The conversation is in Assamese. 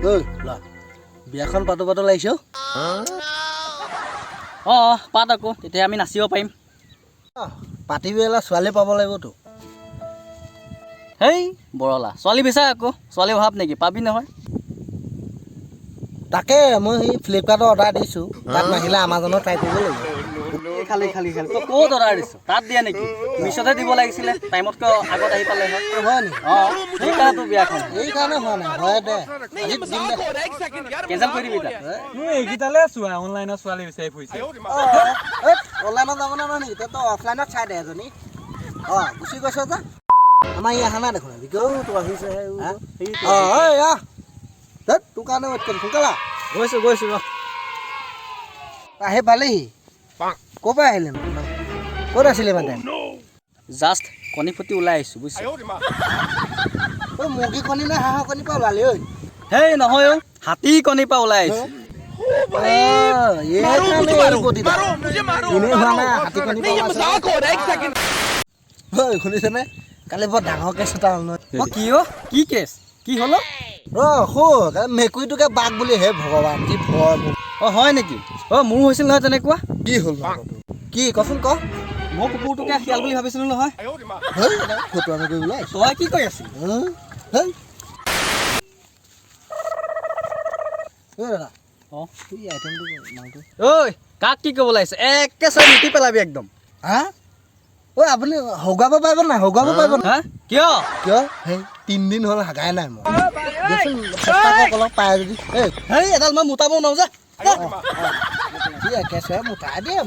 ঐ লা বিয়াখন পাতো পাতো লাগিছ পাত আকৌ তেতিয়া আমি নাচিব পাৰিম পাতিবি এলা ছোৱালী পাব লাগিবতো হেই বৰলা ছোৱালী বিচাৰ আকৌ ছোৱালী অভাৱ নেকি পাবি নহয় তাকে মই সেই ফ্লিপকাৰ্টত অৰ্ডাৰ দিছোঁ তাত নাহিলে আমাজনত ট্ৰাই কৰিব লাগিব খালি তই ক'ত অৰ্ডাৰ দিছ তাত দিয়া নেকি মিছতে দিব লাগিছিলে টাইমতকৈ আগত আহি পালে হয় হয় নেকি সেইকাৰণে তোৰ বিয়াখন এইকাৰণে হোৱা নাই হয় দে আজি দিম দে কেঞ্চেল কৰি দিবি তাত এইকেইটালে চোৱা অনলাইনত ছোৱালী বিচাৰি ফুৰিছে অনলাইনত যাব নহয় নেকি তই অফলাইনত চাই দে এজনী গুচি গৈছ যে আমাৰ ই অহা নাই দেখোন তোৰ আহিছেহে তোৰ কাৰণে ৱেইট কৰিম সোনকালে গৈছোঁ ৰ আহি পালেহি ক'ৰ পৰা আহিলে ক'ত আছিলে মানে জাষ্ট কণী ফুটি ওলাই আহিছোঁ বুজিছ ঐ মুৰ্গী কণী নে হাঁহৰ কণী পৰা ওলালি ঐ হেই নহয় হাতী কণীৰ পৰা ওলাই আহিছোঁ শুনিছেনে কালি বৰ ডাঙৰ কেছ এটা হ'ল নহয় কি কেছ কি হ'ল মেকুৰীটোকে বাঘ বুলি হে ভগৱান কি ভয় মোৰ হয় নেকি মোৰো হৈছিল নহয় তেনেকুৱা কি হ'ল কি কচোন ক মই কুকুৰটোকে শিয়াল বুলি ভাবিছিলোঁ নহয় ফটোৱামি কৰিবলৈ তই কি কৰি আছিলি ঐ কাক কি ক'ব লাগিছে একে চাই লুটি পেলাবি একদম ঐ আপুনি হগুৱাব পাৰিব নাই হগুৱাব পাৰিব হা কিয় সেই 3 দিন হ'ল হাগাই নাই মই দেচোন চেষ্টা কৰক অলপ পায় যদি হেই এডাল মই মোটাব নোৱাৰো যে কি একেছে মোটাই দিয়ে